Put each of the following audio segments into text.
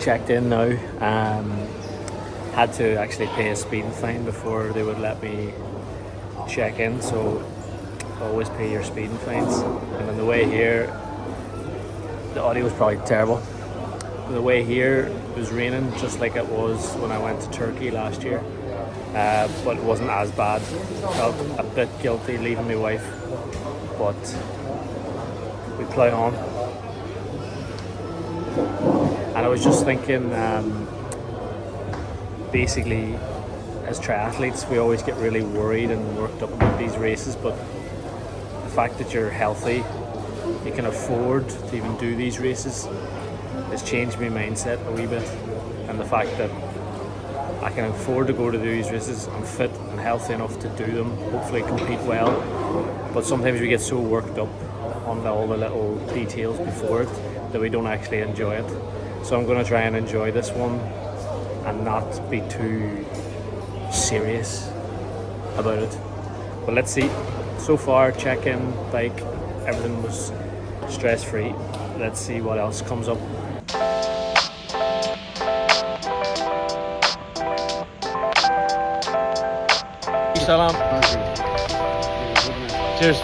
checked in now. Had to actually pay a speeding fine before they would let me check in, so always pay your speeding fines. And on the way here, the audio was probably terrible. On the way here, it was raining just like it was when I went to Turkey last year, but it wasn't as bad. Felt a bit guilty leaving my wife, but we plough on. And I was just thinking, basically, as triathletes, we always get really worried and worked up about these races, but the fact that you're healthy, you can afford to even do these races, has changed my mindset a wee bit. And the fact that I can afford to go to these races, I'm fit and healthy enough to do them, hopefully compete well. But sometimes we get so worked up on all the little details before it that we don't actually enjoy it. So I'm going to try and enjoy this one and not be too serious about it. But let's see. So far, check-in, bike, everything was stress-free. Let's see what else comes up. Salam. Cheers.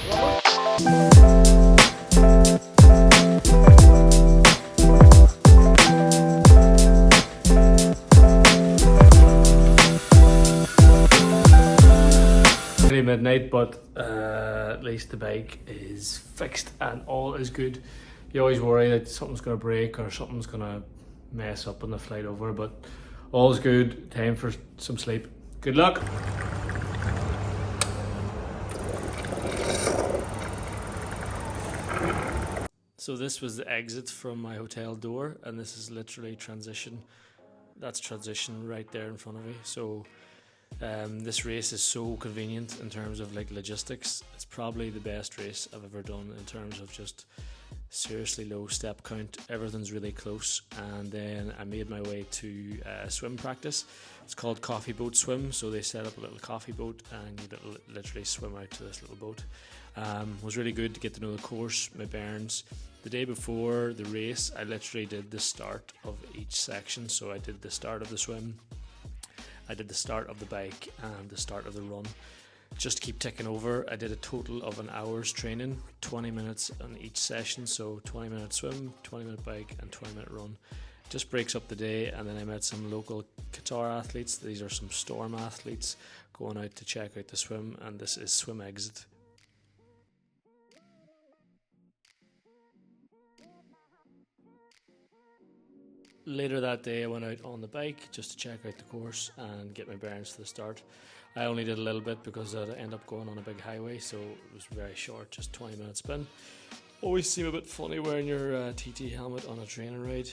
Midnight, but at least the bike is fixed and all is good. You always worry that something's going to break or something's going to mess up on the flight over, but all's good. Time for some sleep. Good luck. So this was the exit from my hotel door, and this is literally transition. That's transition right there in front of me. So this race is so convenient in terms of like logistics. It's probably the best race I've ever done in terms of just seriously low step count. Everything's really close. And then I made my way to swim practice. It's called Coffee Boat Swim. So they set up a little coffee boat and you literally swim out to this little boat. It was really good to get to know the course, my bearings. The day before the race, I literally did the start of each section. So I did the start of the swim, I did the start of the bike and the start of the run. Just keep ticking over. I did a total of an hour's training, 20 minutes on each session. So 20-minute swim, 20-minute bike and 20-minute run. Just breaks up the day. And then I met some local Qatar athletes. These are some Storm athletes going out to check out the swim. And this is swim exit. Later that day I went out on the bike just to check out the course and get my bearings for the start. I only did a little bit because I'd end up going on a big highway, so it was very short, just 20-minute spin. Always seem a bit funny wearing your TT helmet on a training ride.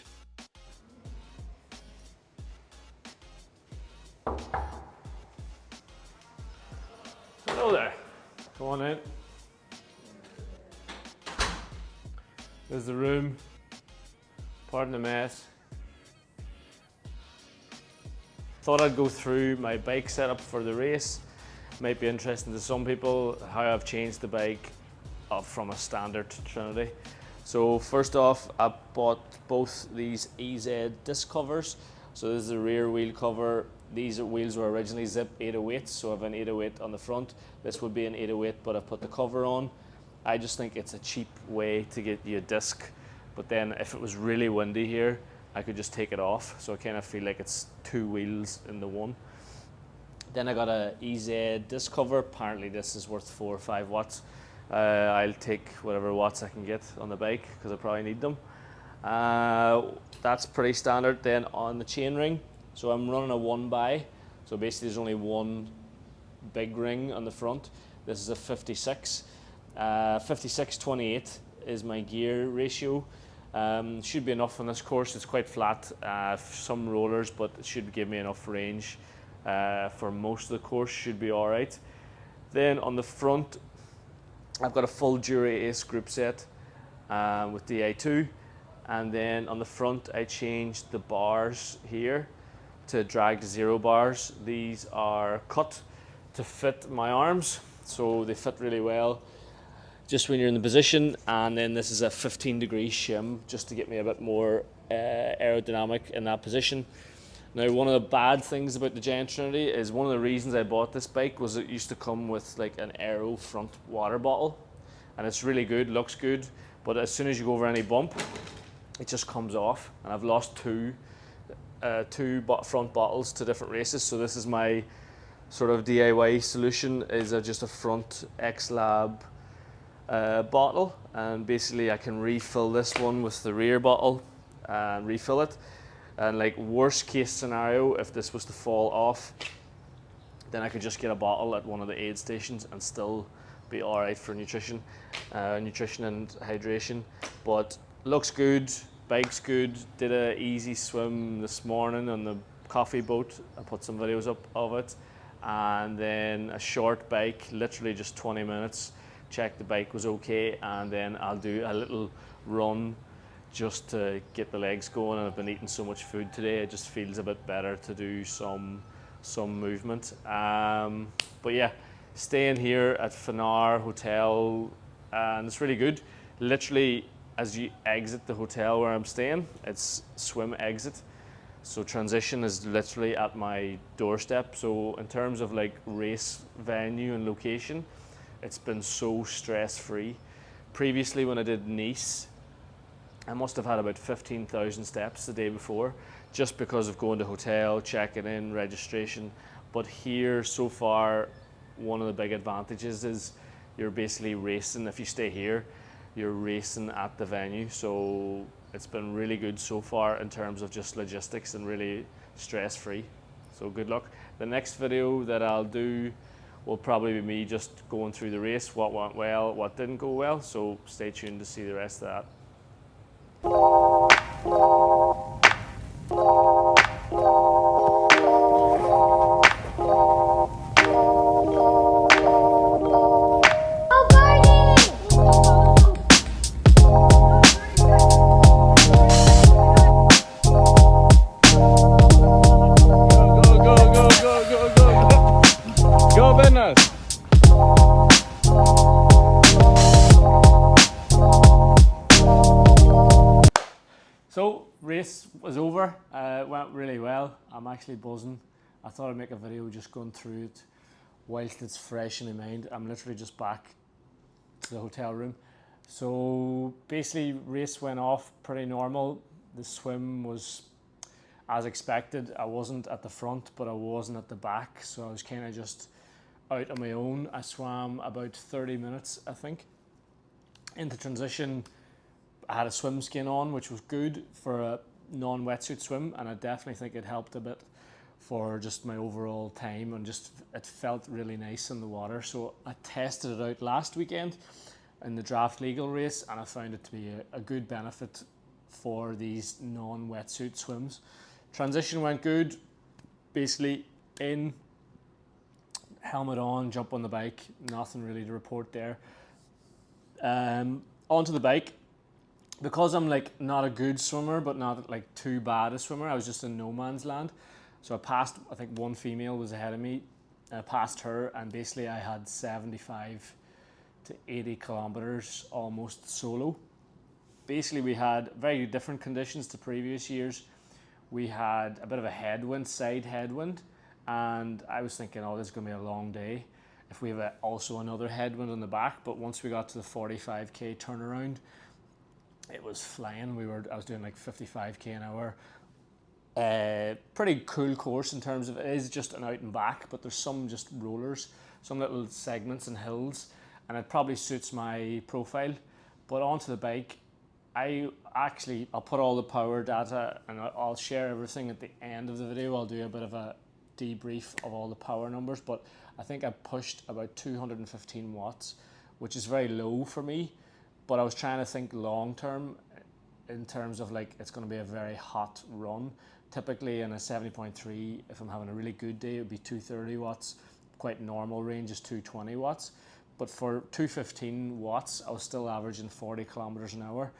Hello there, come on in. There's the room, pardon the mess. Thought I'd go through my bike setup for the race. Might be interesting to some people how I've changed the bike up from a standard Trinity. So first off, I bought both these EZ disc covers. So this is the rear wheel cover. These wheels were originally Zip 808, so I have an 808 on the front. This would be an 808, but I put the cover on. I just think it's a cheap way to get you a disc. But then if it was really windy here, I could just take it off, so I kind of feel like it's two wheels in the one. Then I got a EZ disc cover. Apparently this is worth 4 or 5 watts. I'll take whatever watts I can get on the bike because I probably need them. That's pretty standard. Then on the chainring, so I'm running a 1x, so basically there's only one big ring on the front. This is a 56. 56-28 is my gear ratio. Should be enough on this course. It's quite flat, some rollers, but it should give me enough range for most of the course. Should be all right. Then on the front, I've got a full Dura Ace group set with DI2, and then on the front I changed the bars here to drag to 0 bars. These are cut to fit my arms, so they fit really well just when you're in the position. And then this is a 15-degree shim just to get me a bit more aerodynamic in that position. Now, one of the bad things about the Giant Trinity is one of the reasons I bought this bike was it used to come with like an aero front water bottle, and it's really good, looks good, but as soon as you go over any bump, it just comes off, and I've lost two front bottles to different races. So this is my sort of DIY solution, is just a front X-Lab bottle, and basically I can refill this one with the rear bottle and refill it. And like worst case scenario, if this was to fall off, then I could just get a bottle at one of the aid stations and still be all right for nutrition and hydration. But looks good, bike's good. Did a easy swim this morning on the coffee boat. I put some videos up of it, and then a short bike, literally just 20 minutes. Check the bike was okay, and then I'll do a little run just to get the legs going. And I've been eating so much food today, it just feels a bit better to do some movement. But yeah, staying here at Fanar Hotel, and it's really good. Literally, as you exit the hotel where I'm staying, it's swim exit. So transition is literally at my doorstep. So in terms of like race venue and location, it's been so stress-free. Previously, when I did Nice, I must have had about 15,000 steps the day before, just because of going to hotel, checking in, registration. But here, so far, one of the big advantages is you're basically racing. If you stay here, you're racing at the venue. So it's been really good so far in terms of just logistics and really stress-free. So good luck. The next video that I'll do will probably be me just going through the race, what went well, what didn't go well. So stay tuned to see the rest of that. Go, Bernard! So, race was over. It went really well. I'm actually buzzing. I thought I'd make a video just going through it whilst it's fresh in my mind. I'm literally just back to the hotel room. So basically, race went off pretty normal. The swim was as expected. I wasn't at the front, but I wasn't at the back. So I was kind of just out on my own. I swam about 30 minutes, I think. Into transition, I had a swim skin on, which was good for a non-wetsuit swim, and I definitely think it helped a bit for just my overall time, and just it felt really nice in the water. So I tested it out last weekend in the draft legal race, and I found it to be a good benefit for these non-wetsuit swims. Transition went good. Basically in, helmet on, jump on the bike, nothing really to report there. Onto the bike. Because I'm like not a good swimmer, but not like too bad a swimmer, I was just in no man's land. So I passed, I think one female was ahead of me. I passed her, and basically I had 75 to 80 kilometers almost solo. Basically we had very different conditions to previous years. We had a bit of a headwind, side headwind, and I was thinking, oh, this is gonna be a long day if we have also another headwind on the back. But once we got to the 45k turnaround, it was flying. I was doing like 55k an hour. Pretty cool course in terms of it is just an out and back, but there's some just rollers, some little segments and hills, and it probably suits my profile. But onto the bike, I'll put all the power data, and I'll share everything at the end of the video. I'll do a bit of a debrief of all the power numbers, but I think I pushed about 215 watts, which is very low for me. But I was trying to think long term in terms of like it's going to be a very hot run. Typically in a 70.3, if I'm having a really good day, it would be 230 watts. Quite normal range is 220 watts. But for 215 watts, I was still averaging 40 kilometers an hour.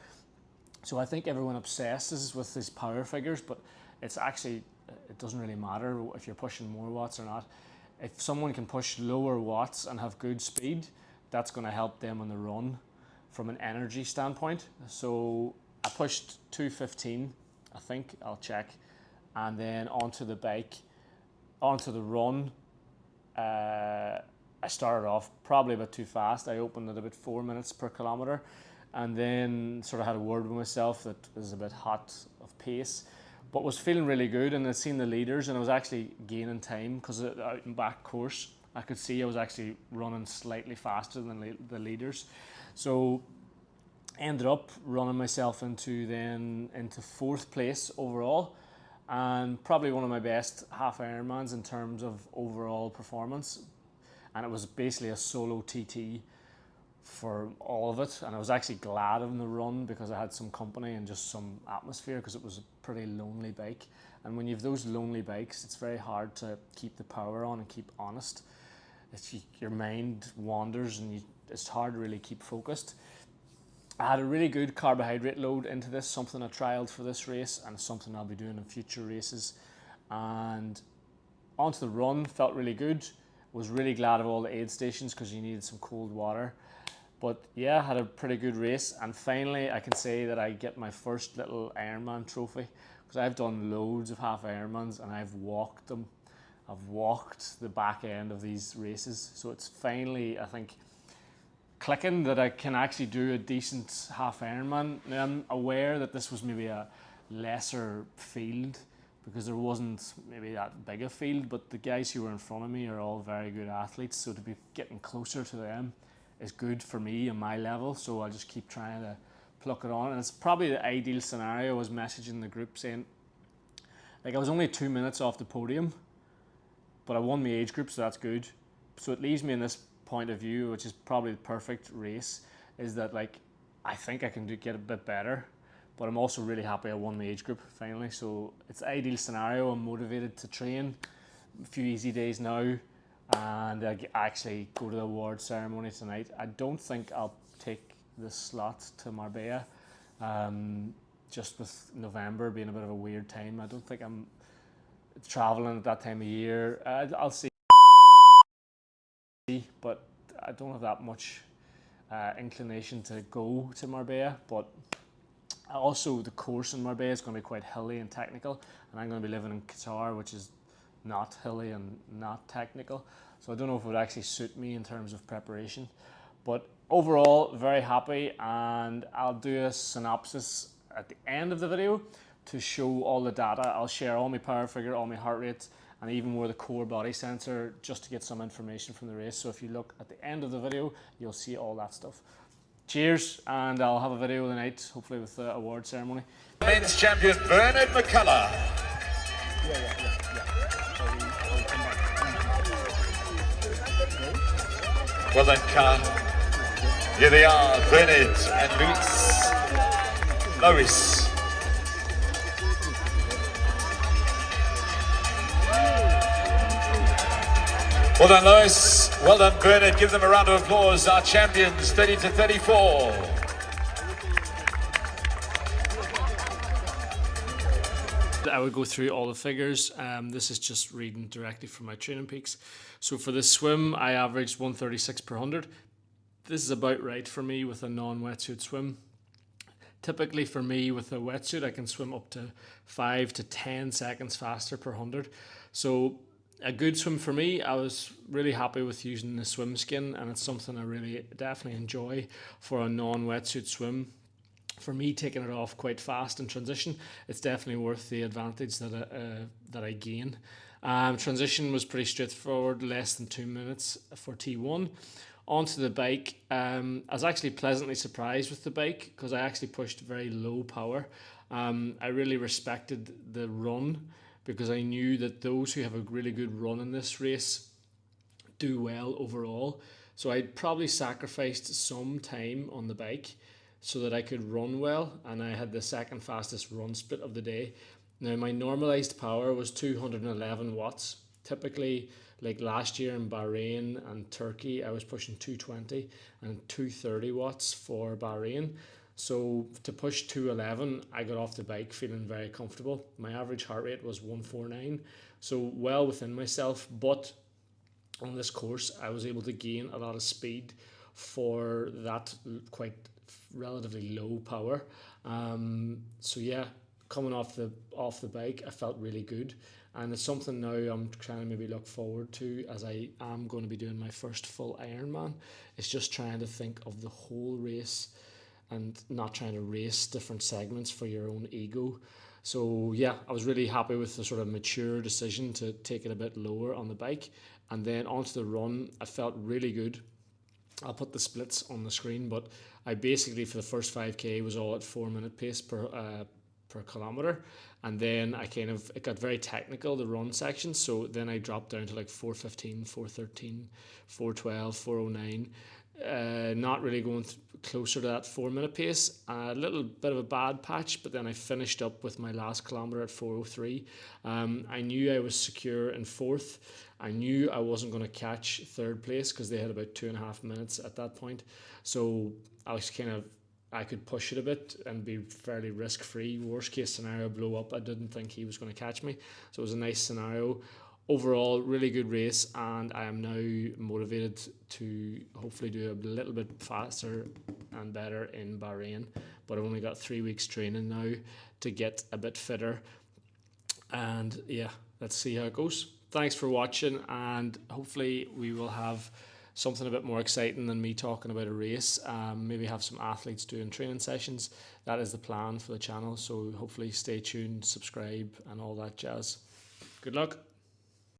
So I think everyone obsesses with these power figures, but it's actually, it doesn't really matter if you're pushing more watts or not. If someone can push lower watts and have good speed, that's going to help them on the run from an energy standpoint. So I pushed 215 I think. I'll check. And then onto the bike, onto the run. I started off probably a bit too fast. I opened at about 4 minutes per kilometre, and then sort of had a word with myself that it was a bit hot of pace, but was feeling really good. And I'd seen the leaders, and I was actually gaining time because out in back course I could see I was actually running slightly faster than the leaders. So ended up running myself into fourth place overall, and probably one of my best half Ironmans in terms of overall performance. And it was basically a solo TT for all of it, and I was actually glad in the run because I had some company and just some atmosphere, because it was a pretty lonely bike. And when you have those lonely bikes, it's very hard to keep the power on and keep honest. Your mind wanders, and it's hard to really keep focused. I had a really good carbohydrate load into this, something I trialed for this race and something I'll be doing in future races. And onto the run, felt really good. Was really glad of all the aid stations because you needed some cold water. But yeah, had a pretty good race. And finally, I can say that I get my first little Ironman trophy, because I've done loads of half Ironmans and I've walked them. I've walked the back end of these races. So it's finally, I think, clicking that I can actually do a decent half Ironman. Now, I'm aware that this was maybe a lesser field because there wasn't maybe that big a field, but the guys who were in front of me are all very good athletes, so to be getting closer to them is good for me and my level. So I'll just keep trying to pluck it on. And it's probably the ideal scenario. I was messaging the group saying, like, I was only 2 minutes off the podium, but I won my age group, so that's good. So it leaves me in this point of view, which is probably the perfect race, is that, like, I think I can get a bit better, but I'm also really happy I won my age group finally. So it's the ideal scenario. I'm motivated to train. A few easy days now, and I actually go to the award ceremony tonight. I don't think I'll take the slot to Marbella, just with November being a bit of a weird time. I don't think I'm traveling at that time of year. I'll see, but I don't have that much inclination to go to Marbella. But also, the course in Marbella is going to be quite hilly and technical, and I'm going to be living in Qatar, which is not hilly and not technical. So I don't know if it would actually suit me in terms of preparation. But overall, very happy, and I'll do a synopsis at the end of the video to show all the data. I'll share all my power figure, all my heart rate, and even more the core body sensor, just to get some information from the race. So if you look at the end of the video, you'll see all that stuff. Cheers, and I'll have a video tonight, hopefully with the award ceremony. Men's champion Bernard McCullagh. Well done, Car. Here they are, Bernard and Lois. Well done, Lois. Well done, Bernard. Give them a round of applause. Our champions, 30 to 34. I would go through all the figures. This is just reading directly from my Training Peaks. So for this swim, I averaged 136 per 100. This is about right for me with a non-wetsuit swim. Typically for me with a wetsuit, I can swim up to 5 to 10 seconds faster per 100. So a good swim for me. I was really happy with using the swim skin, and it's something I really definitely enjoy for a non-wetsuit swim. For me, taking it off quite fast in transition, it's definitely worth the advantage that I gain. Transition was pretty straightforward, less than 2 minutes for T1. Onto the bike, I was actually pleasantly surprised with the bike because I actually pushed very low power. I really respected the run because I knew that those who have a really good run in this race do well overall. So I'd probably sacrificed some time on the bike so that I could run well, and I had the second fastest run split of the day. Now my normalized power was 211 watts. Typically, like last year in Bahrain and Turkey, I was pushing 220 and 230 watts for Bahrain. So to push 211, I got off the bike feeling very comfortable. My average heart rate was 149, so well within myself. But on this course, I was able to gain a lot of speed for that quite relatively low power. So yeah, coming off the bike, I felt really good, and it's something now I'm trying to maybe look forward to as I am going to be doing my first full Ironman. It's just trying to think of the whole race and not trying to race different segments for your own ego. So yeah, I was really happy with the sort of mature decision to take it a bit lower on the bike, and then onto the run. I felt really good. I'll put the splits on the screen, but I basically for the first 5k was all at 4 minute pace per kilometer, and then it got very technical, the run section, so then I dropped down to like 4:15, 4:13, 4:12, 4:09. Not really going closer to that 4 minute pace. A little bit of a bad patch, but then I finished up with my last kilometer at 4:03. I knew I was secure in fourth. I knew I wasn't going to catch third place because they had about 2.5 minutes at that point. So I could push it a bit and be fairly risk free. Worst case scenario, blow up. I didn't think he was going to catch me. So it was a nice scenario. Overall, really good race, and I am now motivated to hopefully do a little bit faster and better in Bahrain. But I've only got 3 weeks training now to get a bit fitter. And yeah, let's see how it goes. Thanks for watching, and hopefully we will have something a bit more exciting than me talking about a race. Maybe have some athletes doing training sessions. That is the plan for the channel. So hopefully stay tuned, subscribe, and all that jazz. Good luck.